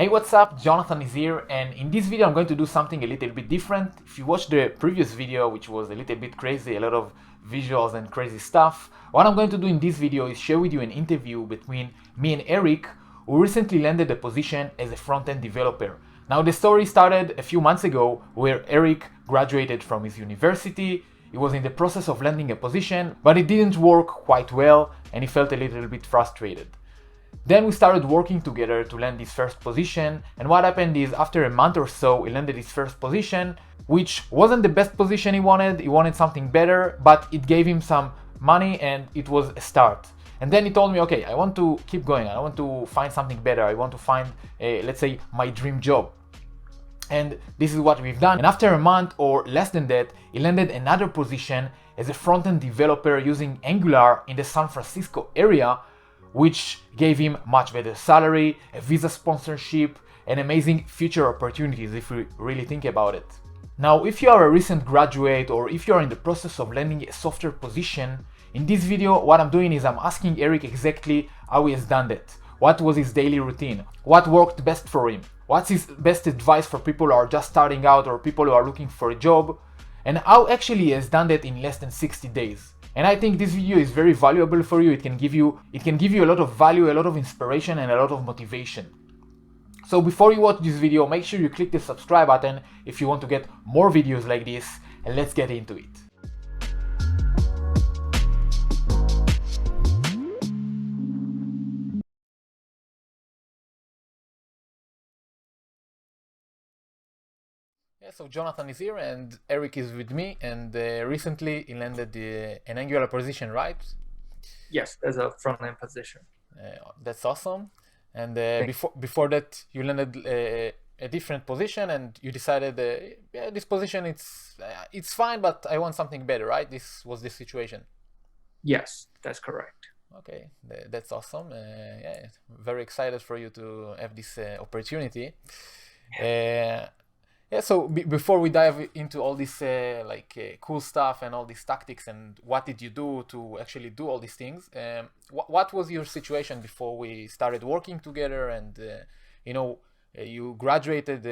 Hey, what's up? Jonathan is here, and in this video I'm going to do something a little bit different. If you watched the previous video, which was a little bit crazy, a lot of visuals and crazy stuff, what I'm going to do in this video is share with you an interview between me and Eric, who recently landed a position as a front-end developer. Now, the story started a few months ago where Eric graduated from his university. He was in the process of landing a position, but it didn't work quite well, and he felt a little bit frustrated. Then we started working together to land his first position, and what happened is after a month or so, he landed his first position, which wasn't the best position he wanted something better, but it gave him some money and it was a start. And then he told me, okay, I want to keep going, I want to find something better, I want to find, let's say, my dream job. And this is what we've done. And after a month or less than that, he landed another position as a front-end developer using Angular in the San Francisco area, which gave him much better salary, a visa sponsorship, and amazing future opportunities if we really think about it. Now, if you are a recent graduate or if you are in the process of landing a software position, in this video what I'm doing is I'm asking Eric exactly how he has done that. What was his daily routine? What worked best for him? What's his best advice for people who are just starting out or people who are looking for a job? And how actually he has done that in less than 60 days. And I think this video is very valuable for you. It can give you a lot of value, a lot of inspiration, and a lot of motivation. So before you watch this video, make sure you click the subscribe button if you want to get more videos like this, and let's get into it. Yeah, so Jonathan is here and Eric is with me, and recently he landed an Angular position, right? Yes, as a front-end position. That's awesome. And before that, you landed a different position, and you decided, yeah, this position it's fine, but I want something better, right? This was the situation. Yes, that's correct. Okay, that's awesome. Yeah, very excited for you to have this opportunity. Uh, yeah, so before we dive into all this cool stuff and all these tactics and what did you do to actually do all these things, what was your situation before we started working together? And you graduated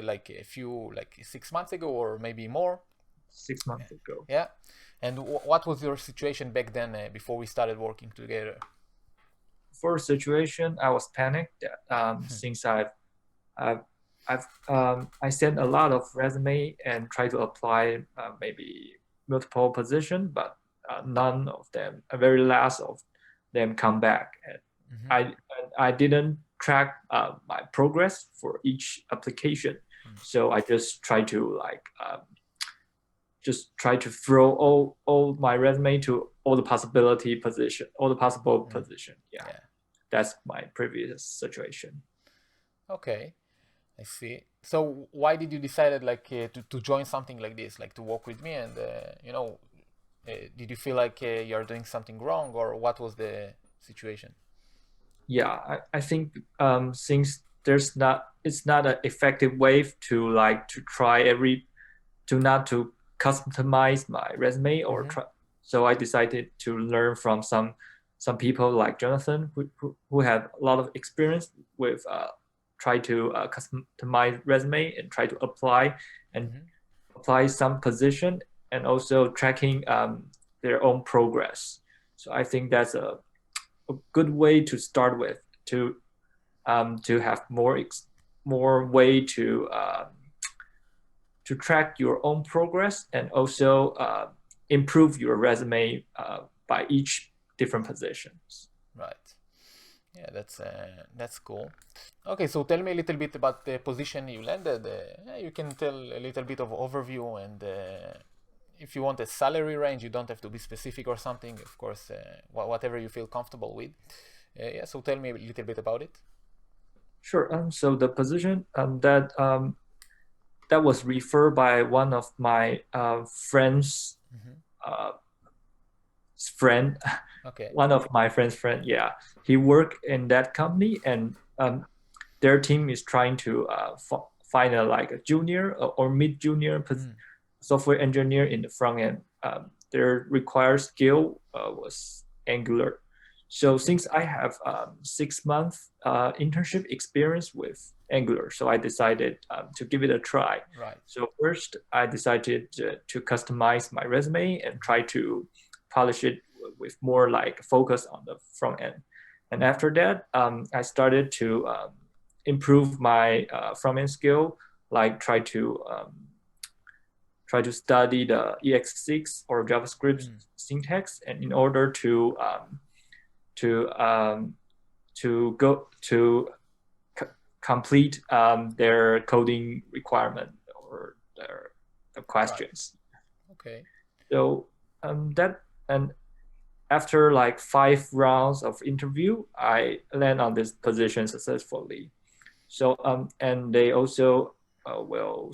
like a few, like 6 months ago or maybe more. 6 months ago. Yeah, and what was your situation back then before we started working together? For a situation, I was panicked since I sent a lot of resume and tried to apply maybe multiple position, but none of them, a very last of them come back. And I didn't track my progress for each application, so I just try to throw all my resume to all the possible position. Yeah, Yeah. that's my previous situation. Okay. I see. So why did you decide to join something like this, like to work with me? And did you feel like you're doing something wrong, or what was the situation? Yeah, I think since it's not an effective way to try to customize my resume or try. So I decided to learn from some people like Jonathan who have a lot of experience with try to customize resume and try to apply some position, and also tracking their own progress. So I think that's a good way to start with to have more way to track your own progress, and also improve your resume by each different positions. Right. Yeah, that's cool. Okay, so tell me a little bit about the position you landed. Yeah, you can tell a little bit of overview, and if you want a salary range, you don't have to be specific or something. Of course, whatever you feel comfortable with. Yeah, so tell me a little bit about it. Sure. So the position that was referred by one of my friends' friend. Okay. One of my friend's friend. Yeah, he worked in that company, and their team is trying to find a junior or mid-junior software engineer in the front end. Their required skill was Angular. So since I have 6 month internship experience with Angular, so I decided to give it a try. Right. So first, I decided to customize my resume and try to polish it with more like focus on the front end. And after that, I started to improve my front end skill, like try to study the EX6 or JavaScript syntax, and in order to go to complete their coding requirement or their questions. Right. Okay. So that and after like 5 rounds of interview, I land on this position successfully. So and they also will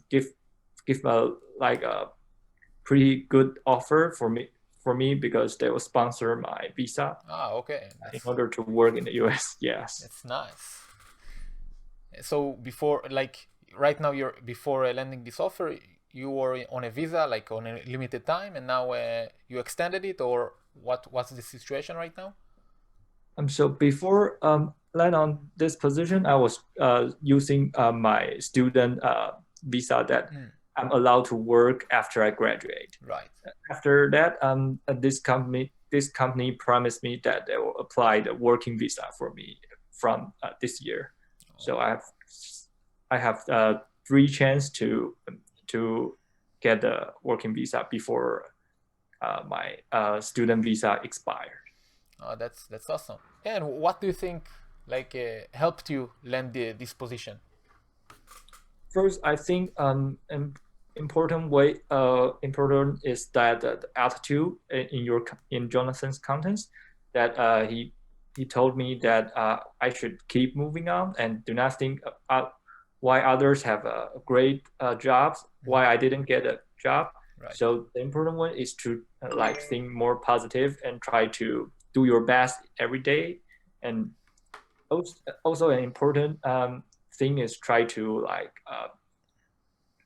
give a like a pretty good offer for me because they will sponsor my visa Okay. in order to work in the US. Yes. That's nice. So before, like right now, you're before landing this offer, you were on a visa, like on a limited time, and now you extended it, or what's the situation right now? So before land on this position, I was using my student visa that I'm allowed to work after I graduate. Right. After that, this company promised me that they will apply the working visa for me from this year. So I have 3 chances to get the working visa before my student visa expired. Oh, that's awesome. Yeah, and what do you think like helped you land this position? First, I think an important is that the attitude in Jonathan's contents, that he told me that I should keep moving on and do not think why others have great jobs, why I didn't get a job. Right. So the important one is to like think more positive and try to do your best every day. And also an important thing is try to like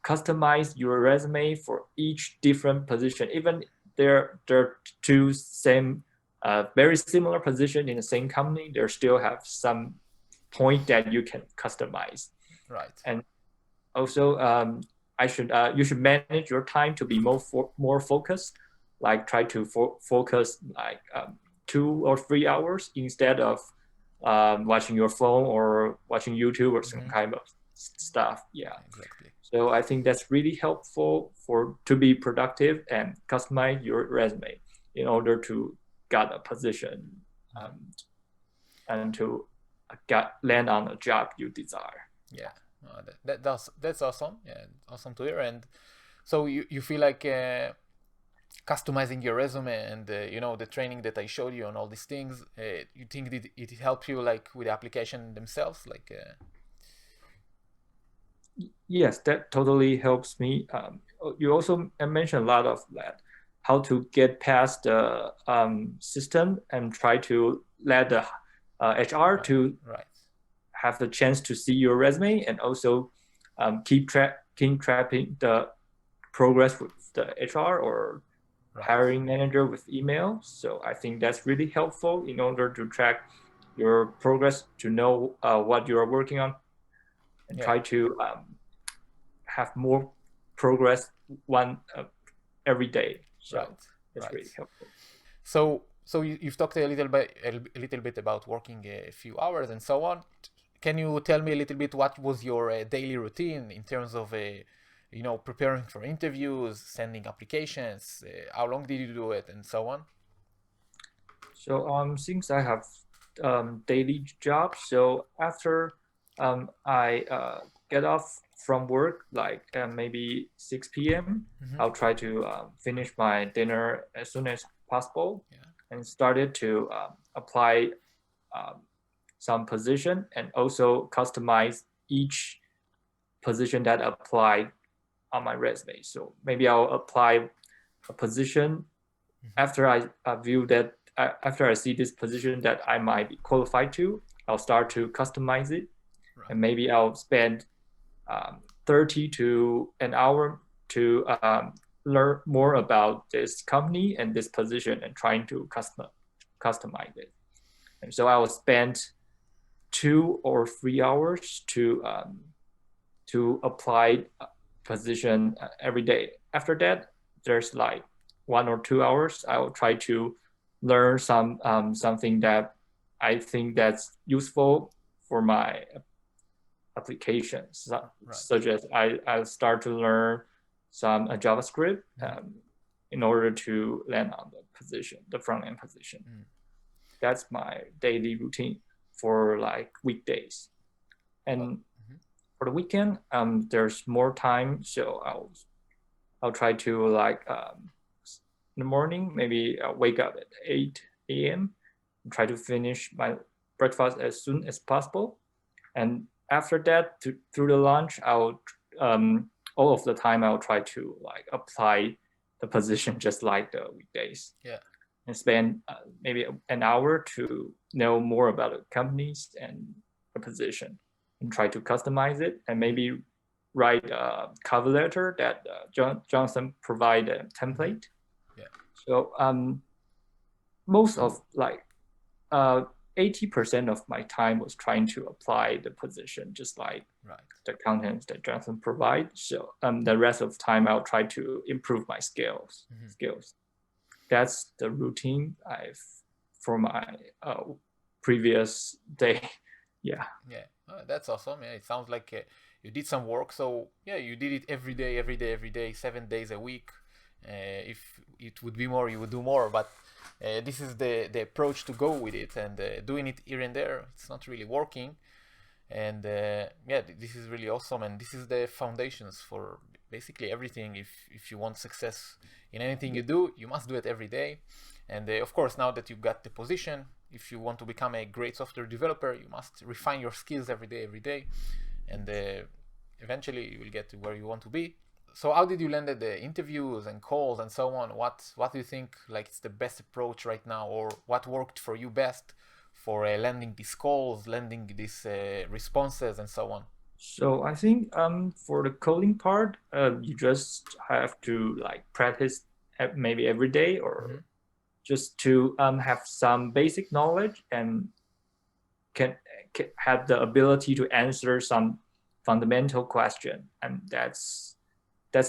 customize your resume for each different position. Even there are two same very similar position in the same company, there still have some point that you can customize. Right. And also you should manage your time to be more focused, like try to focus like 2 or 3 hours instead of watching your phone or watching YouTube or some kind of stuff. Yeah, exactly. So I think that's really helpful to be productive and customize your resume in order to get a position and to land on a job you desire. Yeah, that's awesome. Yeah, awesome to hear. And so you feel like customizing your resume and the training that I showed you on all these things, you think it helped you like with the application themselves, like Yes, that totally helps me. You also mentioned a lot of that, how to get past the system and try to let the HR to have the chance to see your resume, and also keep tracking the progress with the HR or hiring manager with email. So I think that's really helpful in order to track your progress, to know what you are working on, and try to have more progress every day. So it's really helpful. So you've talked a little bit about working a few hours and so on. Can you tell me a little bit what was your daily routine in terms of preparing for interviews, sending applications? How long did you do it, and so on? So since I have daily jobs, so after I get off from work, like maybe 6 p.m., I'll try to finish my dinner as soon as possible, and started to apply some position and also customize each position that apply on my resume. So maybe I'll apply a position after I view that, after I see this position that I might be qualified to, I'll start to customize it. And maybe I'll spend 30 to an hour to learn more about this company and this position and trying to customize it. And so I will spend 2 or 3 hours to apply a position every day. After that, there's like 1 or 2 hours. I will try to learn something that I think that's useful for my applications, such as I start to learn some JavaScript in order to land on the position, the front end position. That's my daily routine for like weekdays. And for the weekend, there's more time, so I'll try to like in the morning, maybe I'll wake up at 8 a.m. and try to finish my breakfast as soon as possible. And after that, through the lunch, I'll all of the time I'll try to like apply the position just like the weekdays. Yeah. And spend maybe an hour to know more about the companies and the position, and try to customize it, and maybe write a cover letter that Jonathan provide a template. Yeah. So most of like 80% of my time was trying to apply the position, just like the content that Jonathan provides. So the rest of the time I'll try to improve my skills. That's the routine I've for my previous day. Yeah. That's awesome. Yeah, it sounds like you did some work. So yeah, you did it every day, 7 days a week. If it would be more, you would do more. But this is the approach to go with it, and doing it here and there, it's not really working. And yeah, this is really awesome, and this is the foundations for basically everything. If you want success in anything you do, you must do it every day. And of course, now that you got the position, if you want to become a great software developer, you must refine your skills every day, and eventually you will get to where you want to be. So how did you land at the interviews and calls and so on? What do you think like it's the best approach right now, or what worked for you best for landing these calls, landing these responses and so on? So I think for the coding part, you just have to like practice maybe every day, or just to have some basic knowledge and can have the ability to answer some fundamental question, and that's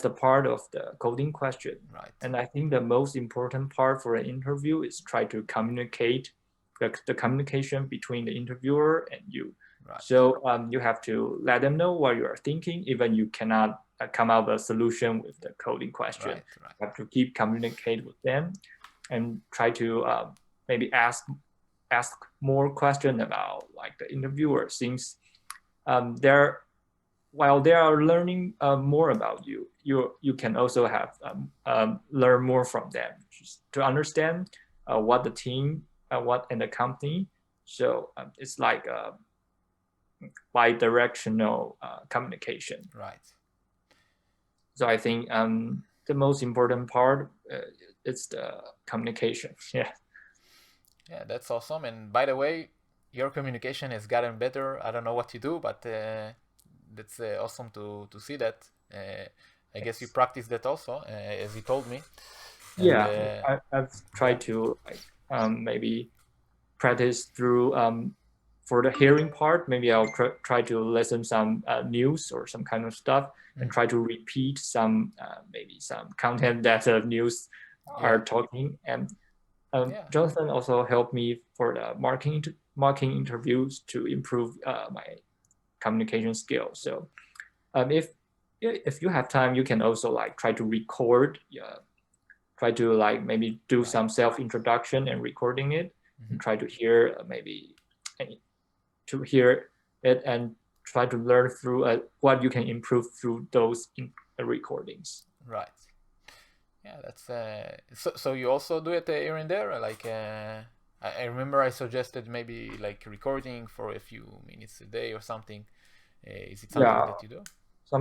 the part of the coding question. Right. And I think the most important part for an interview is try to communicate the communication between the interviewer and you. Right. So you have to let them know what you are thinking, even you cannot come up with a solution with the coding question. Right. You have to keep communicate with them and try to maybe ask more questions about like the interviewer, since while they are learning more about you, you can also have learn more from them, just to understand what the team, what in the company. So it's like a bi-directional communication. Right. So I think the most important part is the communication. Yeah. Yeah, that's awesome. And by the way, your communication has gotten better. I don't know what you do, but that's awesome to see that. I guess you practice that also, as you told me. And, yeah, I've tried to like maybe practice through for the hearing part. Maybe I'll try to listen some news or some kind of stuff, and try to repeat some maybe some content that the news are talking. And Jonathan also helped me for the marketing interviews to improve my communication skills. So if you have time, you can also like try to record, try to like maybe do some self-introduction and recording it, and try to hear it, and try to learn through what you can improve through those recordings. Right. Yeah, that's so you also do it here and there, like I remember I suggested maybe like recording for a few minutes a day or something. Is it something that you do?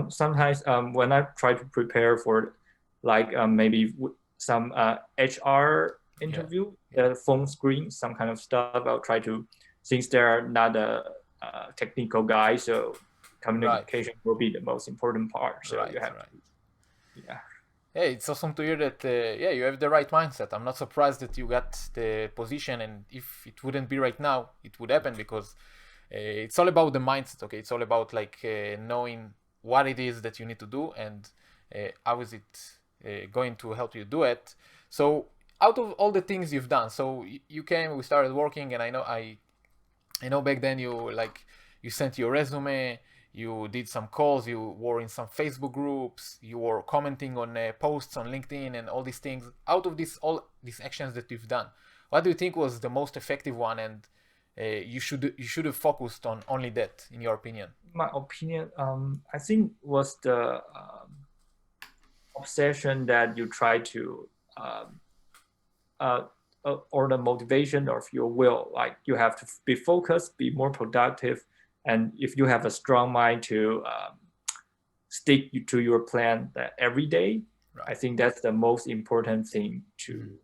Sometimes when I try to prepare for like maybe some HR interview, the phone screen, some kind of stuff, I'll try to, since they're not a technical guy, so communication will be the most important part. So you have to, Yeah, it's awesome to hear that. Yeah, you have the right mindset. I'm not surprised that you got the position, and if it wouldn't be right now, it would happen because it's all about the mindset. Okay, it's all about like knowing what it is that you need to do and how is it going to help you do it. So, out of all the things you've done, so you came, we started working, and I know back then you like you sent your resume, you did some calls, you were in some Facebook groups, you were commenting on posts on LinkedIn and all these things. Out of this, all these actions that you've done, what do you think was the most effective one, and you should have focused on only that, in your opinion? My opinion, I think was the obsession that you try to uh, or the motivation of your will. Like you have to be focused, be more productive, and if you have a strong mind to stick to your plan that every day, Right. I think that's the most important thing to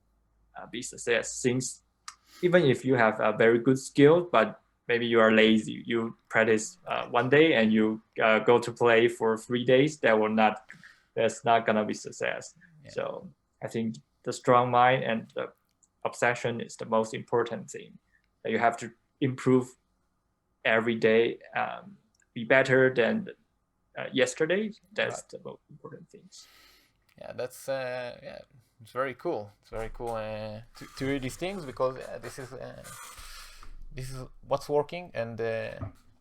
be success. Since even if you have a very good skill, but maybe you are lazy, you practice one day and you go to play for 3 days, that's not gonna be success. Yeah. So I think the strong mind and the obsession is the most important thing. That you have to improve every day, be better than yesterday. That's Right. the most important things. Yeah, that's yeah, it's very cool. It's very cool to hear these things because this is what's working. And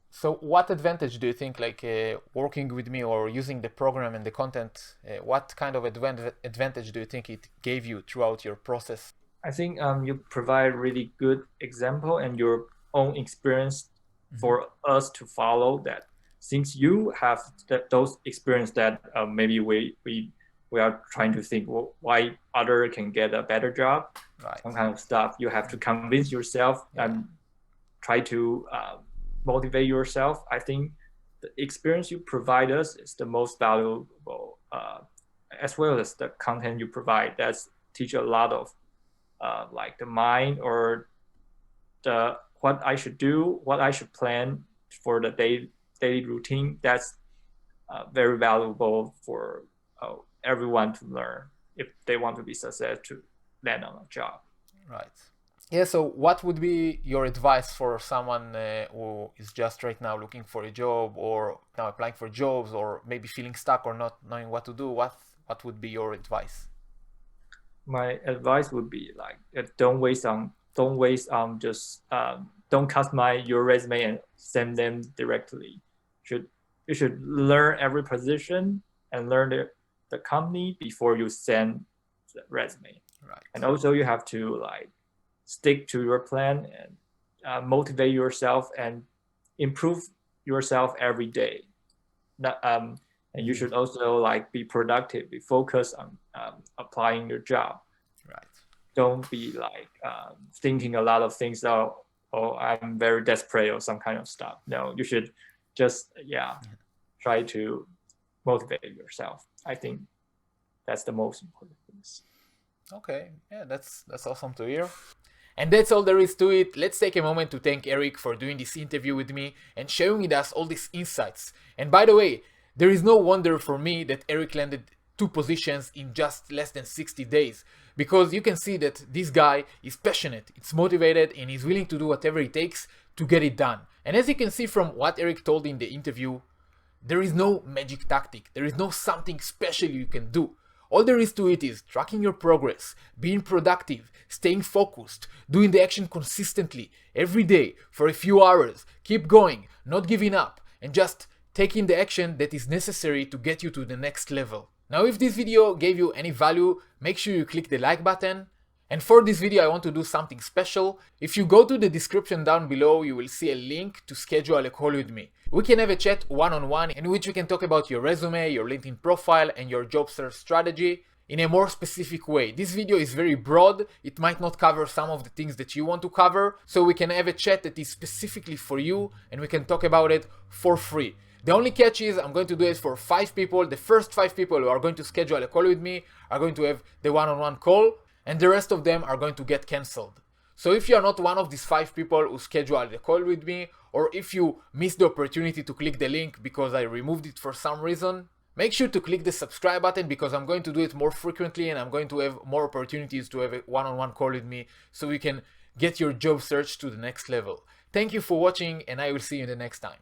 so, what advantage do you think, like working with me or using the program and the content? What kind of advantage do you think it gave you throughout your process? I think you provide really good example and your own experience for us to follow. That since you have those experience that maybe we are trying to think, well, why other can get a better job, Right. some kind of stuff. You have to convince yourself and try to motivate yourself. I think the experience you provide us is the most valuable, as well as the content you provide. That's teach a lot of like the mind or the what I should do, what I should plan for the daily routine. That's very valuable for everyone to learn if they want to be successful to land on a job. Right. Yeah, so what would be your advice for someone who is just right now looking for a job or now applying for jobs or maybe feeling stuck or not knowing what to do? What would be your advice? My advice would be like just don't customize your resume and send them directly. You should learn every position and learn the company before you send the resume. Right. And also you have to like stick to your plan and motivate yourself and improve yourself every day. And you should also like be productive, be focused on applying your job. Right. Don't be like thinking a lot of things. Oh, I'm very desperate or some kind of stuff. No, you should just try to motivate yourself. I think that's the most important things. Okay, yeah, that's awesome to hear. And that's all there is to it. Let's take a moment to thank Eric for doing this interview with me and sharing with us all these insights. And by the way, there is no wonder for me that Eric landed 2 positions in just less than 60 days. Because you can see that this guy is passionate, it's motivated, and he's willing to do whatever it takes to get it done. And as you can see from what Eric told in the interview, there is no magic tactic. There is no something special you can do. All there is to it is tracking your progress, being productive, staying focused, doing the action consistently, every day, for a few hours, keep going, not giving up, and just taking the action that is necessary to get you to the next level. Now, if this video gave you any value, make sure you click the like button. And for this video, I want to do something special. If you go to the description down below, you will see a link to schedule a call with me. We can have a chat one-on-one in which we can talk about your resume, your LinkedIn profile, and your job search strategy in a more specific way. This video is very broad. It might not cover some of the things that you want to cover, so we can have a chat that is specifically for you and we can talk about it for free. The only catch is I'm going to do it for 5 people. The first 5 people who are going to schedule a call with me are going to have the one-on-one call, and the rest of them are going to get cancelled. So if you are not one of these 5 people who scheduled a call with me, or if you missed the opportunity to click the link because I removed it for some reason, Make sure to click the subscribe button because I'm going to do it more frequently and I'm going to have more opportunities to have a one-on-one call with me so we can get your job search to the next level. Thank you for watching and I will see you in the next time.